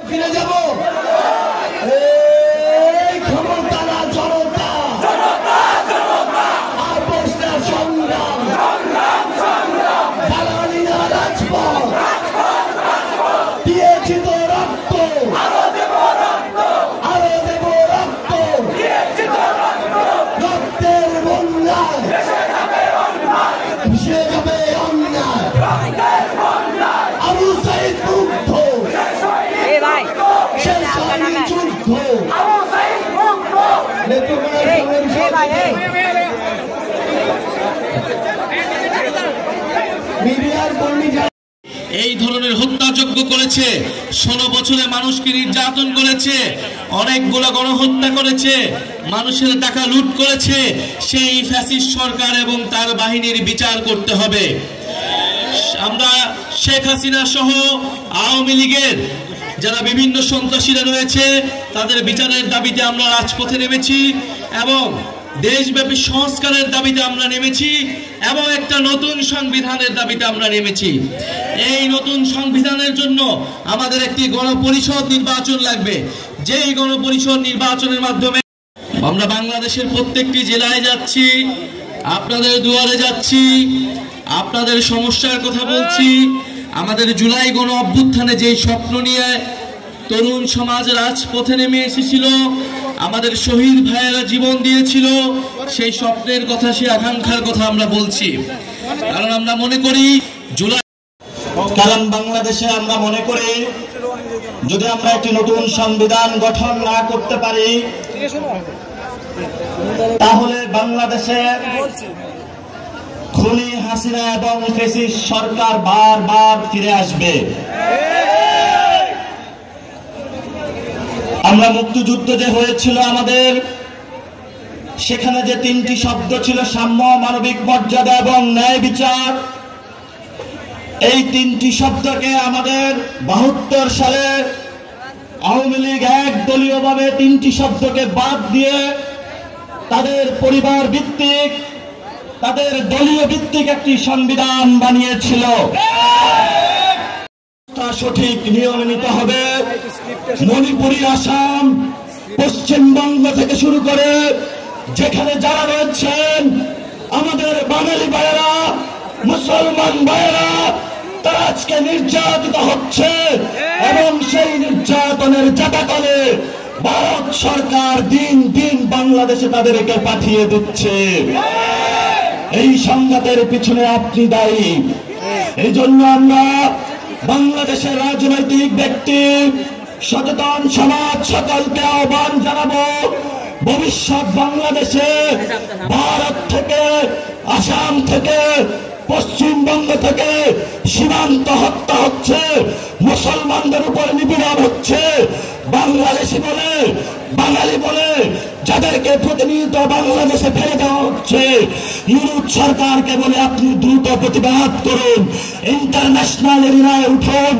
ফিরে যাব এই ক্ষমতা না জনতা আপোষ না সংগ্রাম দালালি না রাজপথ দিয়েছি তো রক্ত আরো দেব রক্ত রক্তের বন্যায় ভেসে যাবে অন্যায় আবু সাইদ মুগ্ধ শেষ হয়নি যুদ্ধ মিডিয়ার কর্মী এই ধরনের হত্যাযজ্ঞ করেছে, 16 বছরে মানুষকে নির্যাতন করেছে, অনেকগুলো গণহত্যা করেছে, মানুষের টাকা লুট করেছে, সেই ফ্যাসিস্ট সরকার এবং তার বাহিনীর বিচার করতে হবে। আমরা শেখ হাসিনা সহ আওয়ামী লীগের যারা বিভিন্ন সন্ত্রাসীরা রয়েছে তাদের বিচারের দাবিতে আমরা রাজপথে নেমেছি এবং দেশব্যাপী সংস্কারের দাবিতে আমরা নেমেছি এবং একটা নতুন সংবিধানের দাবিতে আমরা নেমেছি। এই নতুন সংবিধানের জন্য আমাদের একটি গণপরিষদ নির্বাচন লাগবে, যেই গণপরিষদ নির্বাচনের মাধ্যমে আমরা বাংলাদেশের প্রত্যেকটি জেলায় যাচ্ছি, আপনাদের দুয়ারে যাচ্ছি, আপনাদের সমস্যার কথা বলছি। আমাদের জুলাই গণ অভ্যুত্থানে যেই স্বপ্ন নিয়ে তরুণ সমাজ রাজপথে নেমে এসেছিল, আমাদের শহীদ ভাইয়েরা জীবন দিয়েছিল, সেই স্বপ্নের কথা, সেই আকাঙ্ক্ষার কথা আমরা বলছি। কারণ আমরা মনে করি বাংলাদেশে আমরা মনে করি যদি আমরা একটি নতুন সংবিধান গঠন না করতে পারি তাহলে বাংলাদেশে খুনি হাসিনা এবং ফ্যাসিস্ট সরকার বারবার ফিরে আসবে। আমরা মুক্তিযুদ্ধ যে হয়েছিল আমাদের, সেখানে যে 3টি শব্দ ছিল সাম্য, মানবিক মর্যাদা এবং ন্যায় বিচার, এই 3টি শব্দকে আমাদের 72 সালে আওয়ামী লীগ একদলীয়ভাবে 3টি শব্দকে বাদ দিয়ে তাদের পরিবার ভিত্তিক, তাদের দলীয় ভিত্তিক একটি সংবিধান বানিয়েছিল। সঠিক নিয়মে নিতে হবে। মণিপুরী, আসাম, পশ্চিমবঙ্গ থেকে শুরু করে যেখানে যারা রয়েছেন আমাদের বাঙালি ভাইয়েরা, মুসলমান ভাইয়েরা, তারা আজকে নির্যাতিত হচ্ছে এবং সেই নির্যাতনের জাতাকলে ভারত সরকার দিন দিন বাংলাদেশে তাদেরকে পাঠিয়ে দিচ্ছে। এই সংঘাতের পিছনে আপনি দায়ী। এই জন্য আমরা বাংলাদেশের রাজনৈতিক ব্যক্তি, সচেতন সমাজ সকলকে আহ্বান জানাবো, ভবিষ্যৎ বাংলাদেশে ভারত থেকে, আসাম থেকে, পশ্চিমবঙ্গ থেকে সীমান্ত হত্যা হচ্ছে, মুসলমানদের উপর নিপীড়ন হচ্ছে, বাংলাদেশি বলে, বাঙালি বলে যাদেরকে প্রতিনিয়ত বাংলাদেশে ফেলে দেওয়া হচ্ছে, ইউরোপ সরকারকে বলে আপনি দ্রুত প্রতিবাদ করুন, ইন্টারন্যাশনাল এরিয়ায় উঠুন,